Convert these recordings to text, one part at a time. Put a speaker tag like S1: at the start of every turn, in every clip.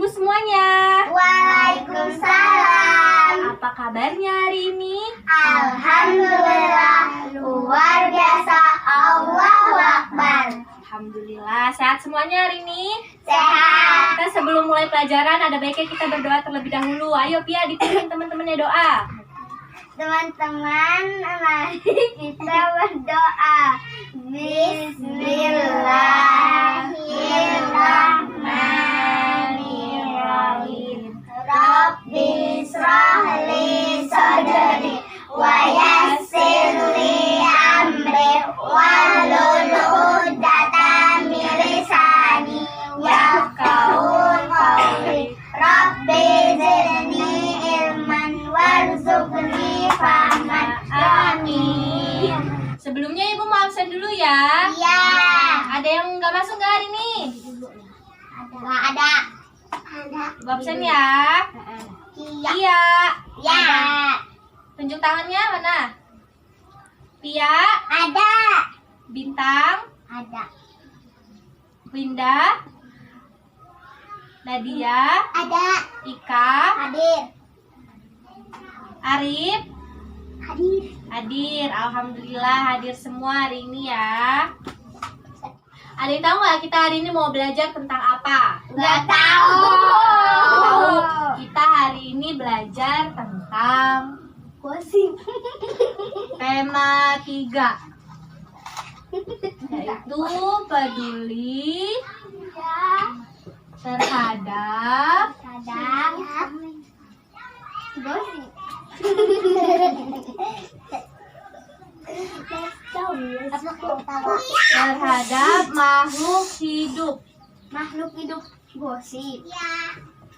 S1: ibu semuanya.
S2: Waalaikumsalam.
S1: Apa kabarnya hari ini?
S2: Alhamdulillah, luar biasa. Allahu Akbar.
S1: Alhamdulillah, sehat semuanya hari ini?
S2: Sehat.
S1: Kita sebelum mulai pelajaran ada baiknya kita berdoa terlebih dahulu. Ayo Pia, dipimpin teman-temannya doa.
S2: Teman-teman, mari kita berdoa. Bismillahirrahmanirrahim. Rabbi shrah li sadri wa yassir li amri wahlul 'uqdatam min lisani yafqahu qawli. Rabbi zidni ilman warzuqni fahman. Amin.
S1: Sebelumnya ibu mau absen dulu ya.
S2: Iya.
S1: Ada yang nggak masuk nggak hari ini?
S2: Nggak ada.
S1: Ibu absen ya.
S2: Iya.
S1: Iya.
S2: Ya.
S1: Tunjuk tangannya mana? Pia,
S2: Ada.
S1: Bintang,
S2: Ada.
S1: Winda, Nadia,
S2: Ada.
S1: Ika,
S2: Hadir.
S1: Arif,
S2: Hadir.
S1: hadir. Alhamdulillah hadir semua hari ini ya. Ada yang tahu nggak kita hari ini mau belajar tentang apa?
S2: Nggak tahu.
S1: Tahu. Kita hari ini belajar tentang
S2: Gosip.
S1: tema 3, yaitu peduli terhadap
S2: Kadang. Gosip.
S1: terhadap makhluk hidup.
S2: Makhluk hidup gosip. Iya.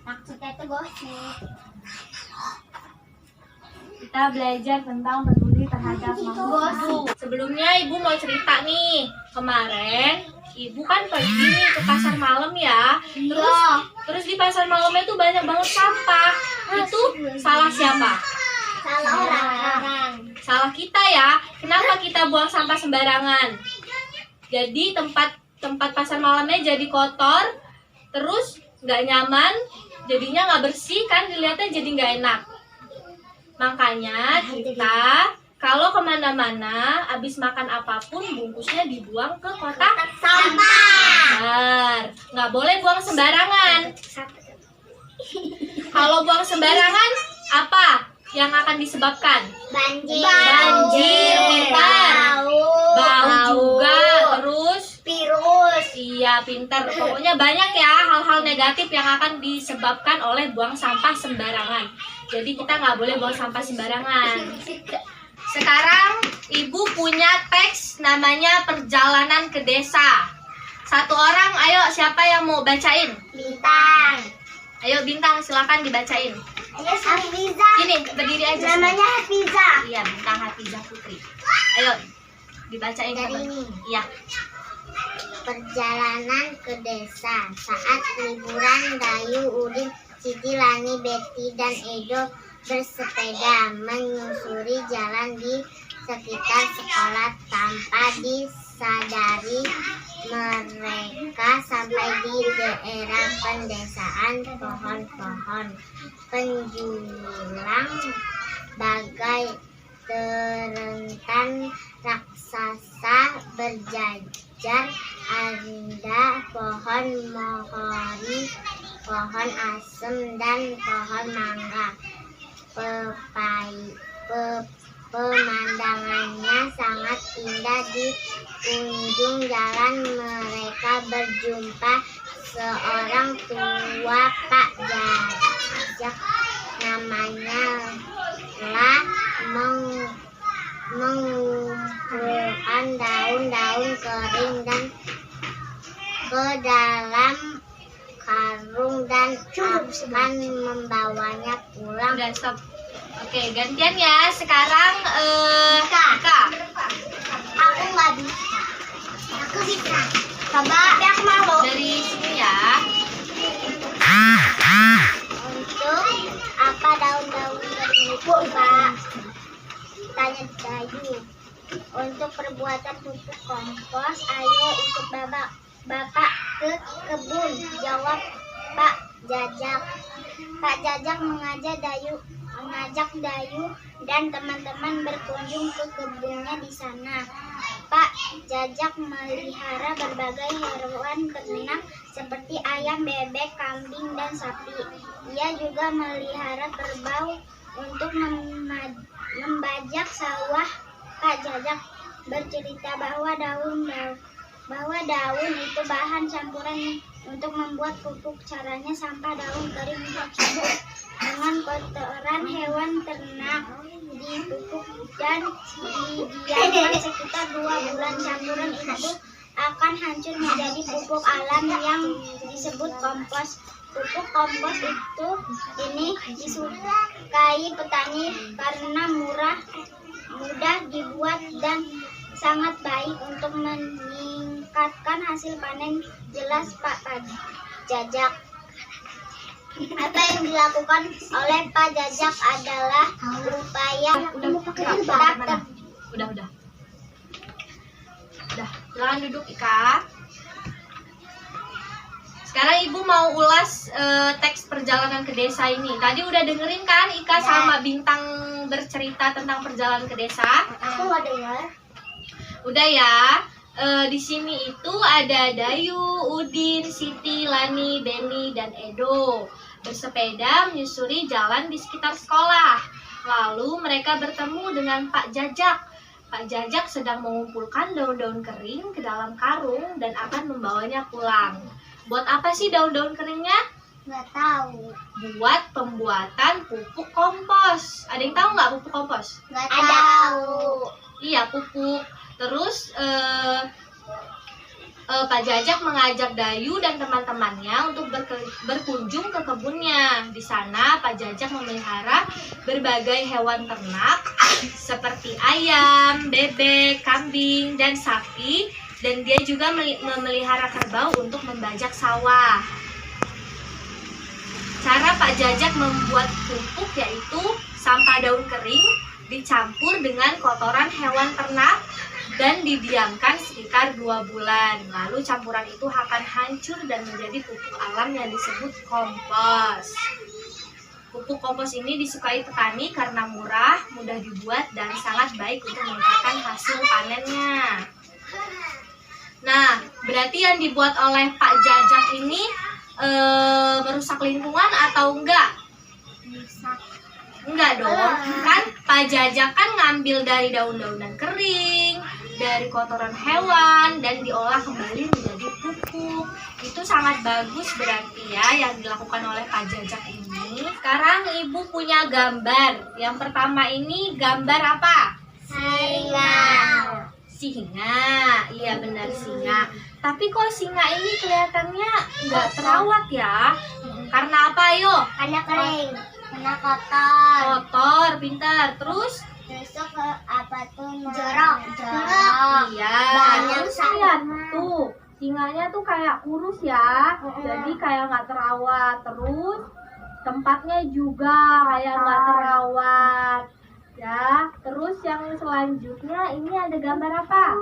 S2: Maksudnya itu gosip.
S1: Kita belajar tentang peduli terhadap makhluk hidup. Sebelumnya ibu mau cerita nih. Kemarin ibu kan pergi nih ke pasar malam ya. Terus di pasar malamnya tuh banyak banget sampah. Itu salah siapa?
S2: Salah orang.
S1: Salah kita ya. Kenapa kita buang sampah sembarangan? Jadi tempat pasar malamnya jadi kotor, terus nggak nyaman, jadinya nggak bersih kan, dilihatnya jadi nggak enak. Makanya kita kalau kemana-mana, abis makan apapun bungkusnya dibuang ke kotak
S2: Sampah.
S1: benar. Nggak boleh buang sembarangan. Kalau buang sembarangan, apa yang akan disebabkan?
S2: Banjir.
S1: Banjir, pintar. Bau juga, terus
S2: Virus.
S1: iya pintar. Pokoknya banyak ya hal-hal negatif yang akan disebabkan oleh buang sampah sembarangan. Jadi kita nggak boleh buang sampah sembarangan. Sekarang ibu punya teks namanya Perjalanan ke Desa. Satu orang, ayo siapa yang mau bacain?
S2: Bintang.
S1: Ayo Bintang, silakan dibacain.
S2: Ayo Hafizah.
S1: Ini berdiri aja.
S2: Namanya Hafizah.
S1: Iya, Bintang Hafizah Putri. Ayo dibacain.
S2: Dari
S1: Teman.
S2: ini.
S1: Iya.
S2: Perjalanan ke desa. Saat liburan, Dayu, Udin, Siti, Lani, Betty, dan Edo bersepeda menyusuri jalan di sekitar sekolah. Tanpa disadari, mereka sampai di daerah pendesaan. Pohon-pohon penjulang bagai terentan raksasa berjajar. Ada pohon mohori, pohon asem, dan pohon mangga. Pemandangannya sangat indah. Di ujung jalan mereka berjumpa seorang tua Pak Jajak. Namanya telah mengumpulkan daun-daun kering dan ke dalam karung dan akan membawanya pulang.
S1: Udah stop. Oke, gantian ya. Sekarang Ika.
S2: Aku nggak bisa. Aku bisa. Coba, tapi aku malu.
S1: Dari sini ya.
S2: Untuk apa daun-daun kering itu, Pak? Tanya Dayu. Untuk perbuatan pupuk kompos, ayo ikut Bapak ke kebun. Jawab Pak Jajak. Pak Jajak mengajak Dayu dan teman-teman berkunjung ke kebunnya di sana. Pak Jajak melihara berbagai hewan ternak seperti ayam, bebek, kambing, dan sapi. Ia juga melihara kerbau untuk membajak sawah. Pak Jajak bercerita bahwa daun itu bahan campuran untuk membuat pupuk. Caranya sampah daun kering dicampur dengan kotoran hewan ternak, dipupuk dan didiamkan sekitar 2 bulan. Campuran itu akan hancur menjadi pupuk alam yang disebut kompos. Pupuk kompos ini disukai petani karena mudah dibuat dan sangat baik untuk meningkatkan hasil panen. Jelas Pak Jajak. Apa yang dilakukan oleh Pak Jajak adalah berupaya
S1: Udah. Silakan duduk Ika. Sekarang Ibu mau ulas teks perjalanan ke desa ini. Tadi udah dengerin kan Ika sama Bintang bercerita tentang perjalanan ke desa?
S2: Aku nggak dengar.
S1: Udah ya. Di sini itu ada Dayu, Udin, Siti, Lani, Beni, dan Edo bersepeda menyusuri jalan di sekitar sekolah. Lalu mereka bertemu dengan Pak Jajak. Pak Jajak sedang mengumpulkan daun-daun kering ke dalam karung dan akan membawanya pulang. Buat apa sih daun-daun keringnya?
S2: Nggak tahu.
S1: Buat pembuatan pupuk kompos. Ada yang tahu nggak pupuk kompos?
S2: Nggak tahu.
S1: Iya, pupuk. Terus Pak Jajak mengajak Dayu dan teman-temannya untuk berkunjung ke kebunnya. Di sana Pak Jajak memelihara berbagai hewan ternak seperti ayam, bebek, kambing, dan sapi. Dan dia juga memelihara kerbau untuk membajak sawah. Cara Pak Jajak membuat pupuk yaitu sampah daun kering dicampur dengan kotoran hewan ternak dan didiamkan sekitar 2 bulan. Lalu campuran itu akan hancur dan menjadi pupuk alam yang disebut kompos. Pupuk kompos ini disukai petani karena murah, mudah dibuat, dan sangat baik untuk meningkatkan hasil panennya. Nah, berarti yang dibuat oleh Pak Jajak ini merusak lingkungan atau enggak? Enggak dong, kan Pak Jajak kan ngambil dari daun-daunan kering, dari kotoran hewan, dan diolah kembali menjadi pupuk. Itu sangat bagus berarti ya yang dilakukan oleh Pak Jajak ini. Sekarang Ibu punya gambar. Yang pertama ini gambar apa? Singa. Iya benar, singa. Tapi kok singa ini kelihatannya nggak terawat ya? Karena apa yo?
S2: Karena kering. Karena kotor.
S1: Kotor, pintar. Terus?
S2: Besok apa tuh? Jorok.
S1: Iya.
S2: Banyak
S1: lihat tuh, singanya tuh kayak kurus ya. Jadi kayak nggak terawat. Terus tempatnya juga kayak nggak terawat. Ya, terus yang selanjutnya ini ada gambar apa?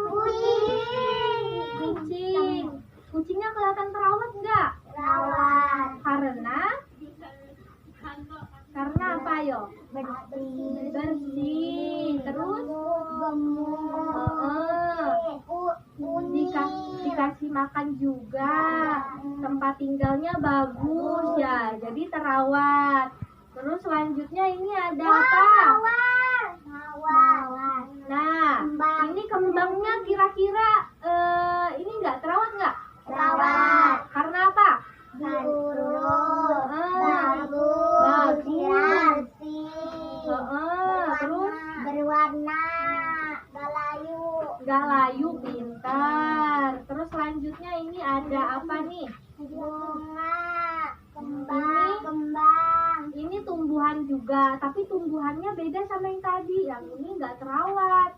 S1: Kucing. Kucingnya kelihatan terawat nggak?
S2: Terawat.
S1: Karena apa yo? Bersih. Terus dikasih makan juga. Tempat tinggalnya bagus ya, jadi terawat. Terus selanjutnya ini ada apa?
S2: Mawar.
S1: Nah, ini kembangnya kira-kira ini nggak terawat nggak?
S2: Terawat.
S1: Karena apa?
S2: Diurut.
S1: Bagus.
S2: Terus berwarna.
S1: Nggak layu, pintar. Terus selanjutnya ini ada apa nih?
S2: Bunga.
S1: Kembang. Ini tumbuhan juga, tapi tumbuhannya beda sama yang tadi. Yang ini nggak terawat.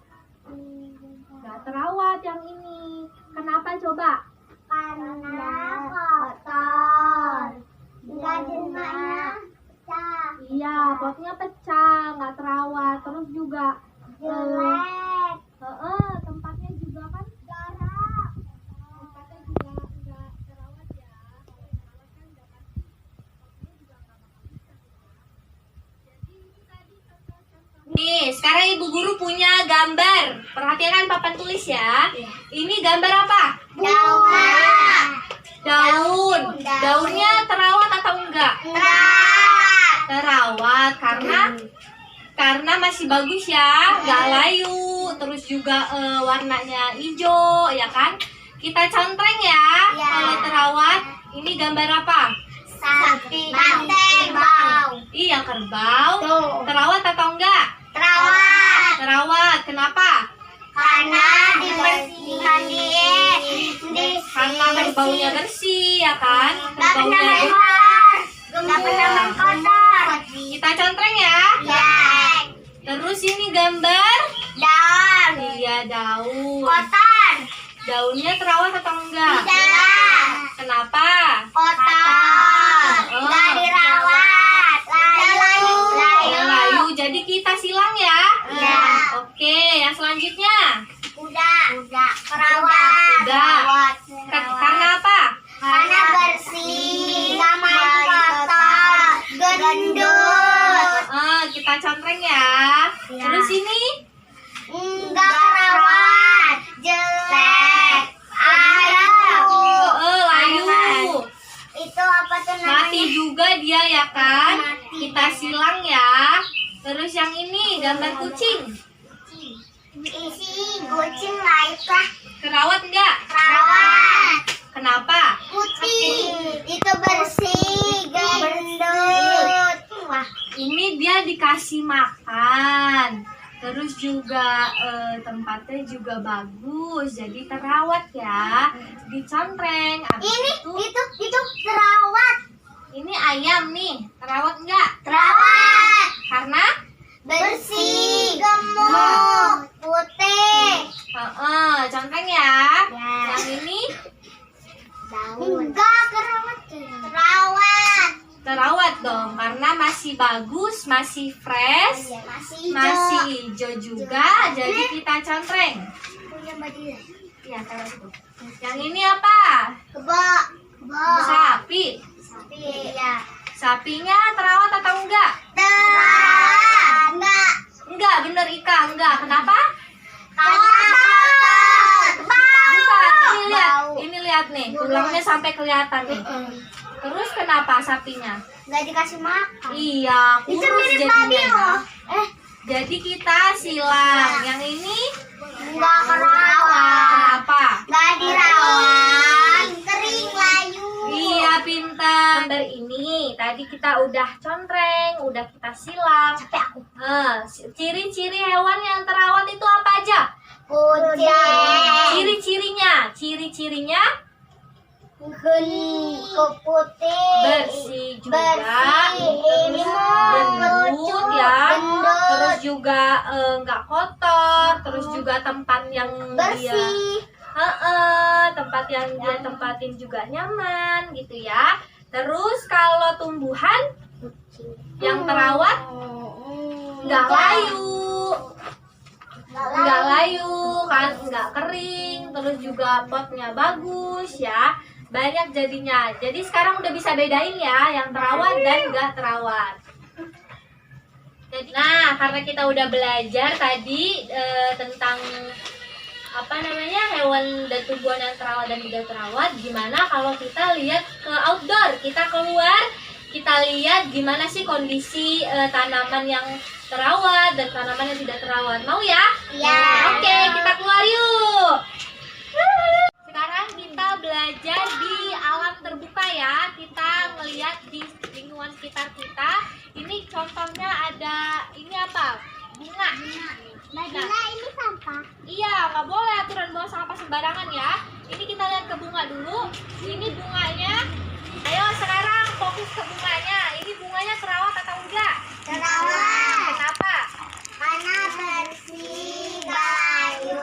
S1: Nggak terawat yang ini. Kenapa coba?
S2: Karena kotor. Gajahnya pecah.
S1: Iya, potnya pecah, nggak terawat. Terus juga
S2: Jelek.
S1: tempatnya juga kan jorok. Tempatnya juga nggak terawat ya. Kalau terawat kan udah pasti Nih, sekarang ibu guru punya gambar. Perhatikan papan tulis ya. Ini gambar apa?
S2: Bunga.
S1: Daun. Daunnya terawat atau enggak? Terawat karena masih bagus ya, nggak layu. Terus juga warnanya hijau, ya kan? Kita contreng ya.
S2: Ya.
S1: Kalau terawat, ini gambar apa?
S2: Sapi. Kerbau.
S1: Iya, kerbau.
S2: Tuh.
S1: Terawat atau enggak?
S2: Terawat.
S1: Terawat. Kenapa?
S2: Karena dibersihkan
S1: Karena kerbaunya bersih, ya kan?
S2: Nggak pernah
S1: Kerbaunya
S2: main
S1: bersih.
S2: kotor. Nggak pernah main kotor.
S1: Kita contreng ya.
S2: Ya.
S1: Terus ini gambar.
S2: Daun.
S1: Iya, daun.
S2: Kotor.
S1: Daunnya terawat atau enggak?
S2: Tidak.
S1: Kenapa?
S2: Kotor.
S1: Oh.
S2: Nggak dirawat. Layu.
S1: Layu. Jadi kita silang ya.
S2: Ya.
S1: Oke, yang selanjutnya.
S2: Udah. Perawat.
S1: Udah. Karena apa?
S2: Karena bersih. Nggak main kotor. Gendut.
S1: Kita contreng ya.
S2: Ya.
S1: Terus ini
S2: Nggak perawat. Jelek.
S1: layu.
S2: Itu apa tuh namanya?
S1: Mati juga dia ya kan?
S2: Mati.
S1: Kita silang ya. Terus yang ini gambar kucing.
S2: Isi kucing lain kah?
S1: Terawat enggak?
S2: Perawat.
S1: Kenapa?
S2: Putih. Itu bersih. Gendut. Wah.
S1: Ini dia dikasih makan. Terus juga tempatnya juga bagus. Jadi terawat ya. Dicontreng. Abis
S2: Itu terawat.
S1: ini ayam nih. Terawat enggak?
S2: Terawat.
S1: Karena
S2: Bersih. Gemuk. Putih.
S1: contreng ya.
S2: Ya.
S1: Yang ini
S2: Enggak terawat. Terawat.
S1: terawat dong karena masih bagus, masih fresh, masih hijau juga. Jadi kita contreng.
S2: Punya Badira.
S1: Ya, taruh situ. Yang ini apa?
S2: Kebo.
S1: Sapi.
S2: Sapi. Iya.
S1: Sapinya terawat atau enggak?
S2: Terawat. Enggak.
S1: Enggak, bener Ika, enggak. Kenapa?
S2: Kotor.
S1: Bukan, ini lihat.
S2: Bau.
S1: Ini lihat nih, tulangnya sampai kelihatan nih. Terus kenapa sapinya?
S2: Enggak dikasih makan.
S1: Iya,
S2: Itu
S1: kurus
S2: mirip
S1: jadinya.
S2: babi loh.
S1: Jadi kita silang. Yang ini
S2: Enggak kerawat.
S1: kenapa?
S2: Enggak dirawat. Kering layu.
S1: Iya, pintar. Gambar ini tadi kita udah contreng, udah kita silang. Ciri-ciri hewan yang terawat itu apa aja?
S2: Kucing.
S1: Ciri-cirinya
S2: Putih.
S1: bersih juga,
S2: Gendut.
S1: gendut ya, terus juga nggak kotor, terus juga tempat yang dia
S2: Bersih.
S1: tempat yang dia tempatin juga nyaman gitu ya. Terus kalau tumbuhan yang terawat nggak layu kan, nggak kering, terus juga potnya bagus ya, banyak jadinya. Jadi sekarang udah bisa bedain ya yang terawat dan nggak terawat. Nah, karena kita udah belajar tadi tentang apa namanya hewan dan tumbuhan yang terawat dan tidak terawat, gimana kalau kita lihat ke outdoor, kita keluar, kita lihat gimana sih kondisi tanaman yang terawat dan tanaman yang tidak terawat. Mau ya?
S2: Iya.
S1: Oke, kita keluar yuk. Sekarang kita belajar di alam terbuka ya. Kita ngelihat di lingkungan sekitar kita. Ini contohnya ada ini apa? Bunga.
S2: Badila ini sampah.
S1: Iya, nggak boleh aturan buang sampah sembarangan ya. Ini kita lihat ke bunga dulu. Ini bunganya. Ayo sekarang fokus ke bunganya. Ini bunganya terawat atau enggak?
S2: Terawat.
S1: Kenapa?
S2: Karena bersih, layu,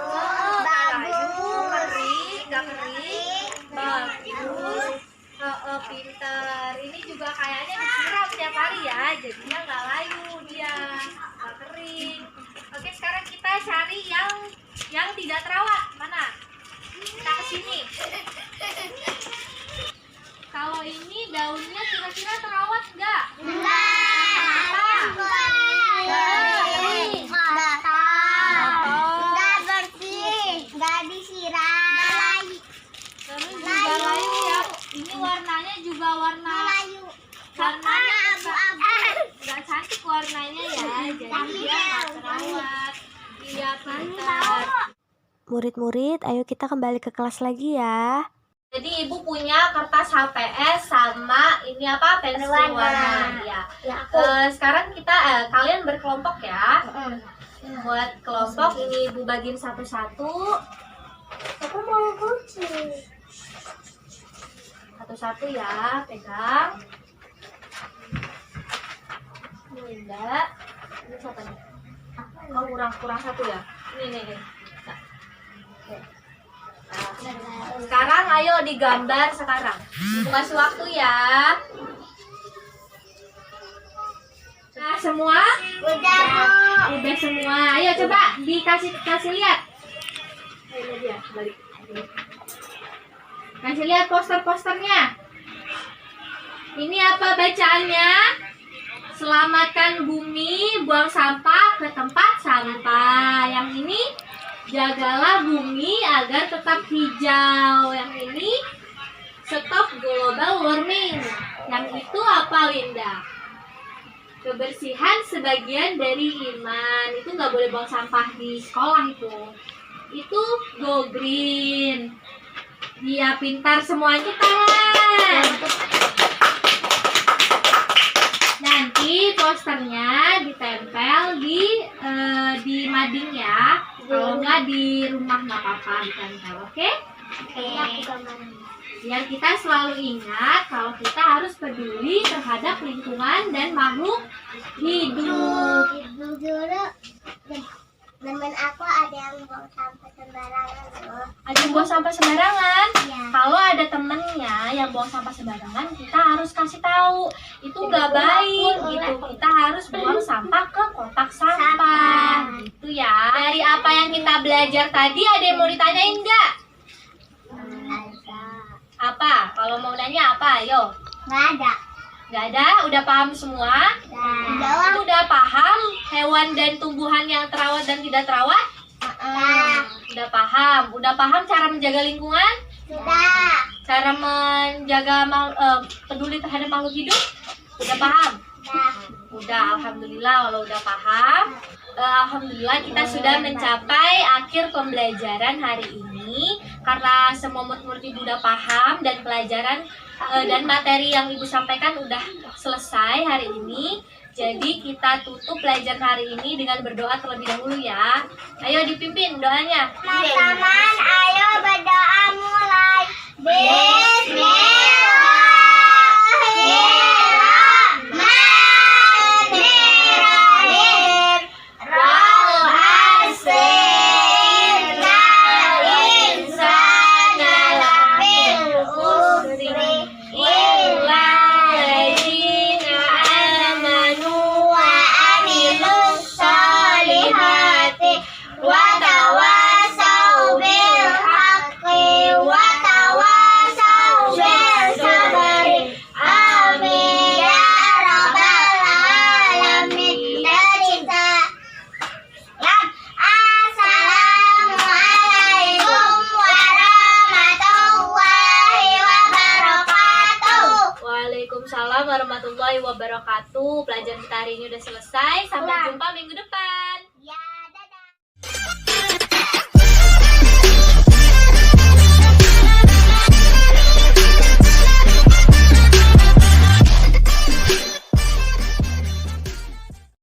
S2: bagus.
S1: Kering, nggak kering, bagus. Pinter. Ini juga kayaknya disiram tiap hari ya, jadinya nggak layu dia, nggak kering. Oke, sekarang kita cari yang tidak terawat. Mana? Kita kesini. Kalau ini daunnya kira-kira terawat nggak?
S2: Enggak.
S1: Kenapa?
S2: Kering.
S1: warnanya ya, jadi dia nggak terawat. Iya, pintar.
S3: Murid-murid, ayo kita kembali ke kelas lagi ya.
S1: Jadi ibu punya kertas HPS sama ini apa, pensil warna. Ya. Sekarang kita kalian berkelompok ya. Buat kelompok ini ibu bagiin satu-satu.
S2: Aku mau kucing.
S1: Satu-satu ya, pegang. Ini Linda. Ini siapa nih? Oh, kurang satu ya. Ini. Nah, sekarang ayo digambar sekarang. Ibu kasih waktu ya. Nah, semua?
S2: Udah, Bu.
S1: Udah semua. Ayo coba kasih lihat. Ini dia, balik. Kasih lihat poster-posternya. Ini apa bacaannya? Selamatkan bumi, buang sampah ke tempat sampah. Yang ini, jagalah bumi agar tetap hijau. Yang ini, stop global warming. Yang itu apa, Winda? Kebersihan sebagian dari iman. Itu nggak boleh buang sampah di sekolah itu. Itu go green. Iya, pintar semuanya kan. Nanti posternya ditempel di mading ya. Kalau nggak di rumah nggak apa-apa ditempel, oke? Biar kita selalu ingat kalau kita harus peduli terhadap lingkungan dan makhluk hidup.
S2: Ibu guru, temen aku ada yang buang sampah sembarangan loh.
S1: Ada yang buang sampah sembarangan.
S2: Iya.
S1: Kalau ada temennya yang buang sampah sembarangan, kita harus kasih tahu. Itu nggak baik gitu. Kita harus buang sampah ke kotak sampah. Gitu ya. Dari apa yang kita belajar tadi, ada yang mau ditanyain nggak? Apa? Kalau mau nanya apa? Ayo.
S2: Nggak ada.
S1: Nggak ada? Udah paham semua? Udah paham hewan dan tumbuhan yang terawat dan tidak terawat? Udah paham. Udah paham cara menjaga lingkungan?
S2: Sudah.
S1: Cara menjaga peduli terhadap makhluk hidup? Udah paham? Udah, alhamdulillah kalau udah paham. Alhamdulillah kita sudah mencapai akhir pembelajaran hari ini. Karena semua murid-murid ibu udah paham dan pelajaran dan materi yang ibu sampaikan udah selesai hari ini. Jadi kita tutup pelajaran hari ini dengan berdoa terlebih dahulu ya. Ayo dipimpin doanya.
S2: Teman-teman, ayo berdoa mulai. Bismillahirrahmanirrahim. Rohasirnal insana lafil khusri illa ladzina amanu wa amilus solihati wa tawasau bil haqqi wa tawasau bil sabri. Amin ya rabbal alamin. Assalamualaikum warahmatullahi wabarakatuh.
S1: Waalaikumsalam warahmatullahi wabarakatuh. Pelajaran kita hari ini udah selesai. Sampai jumpa minggu depan.
S2: Ya, dadah.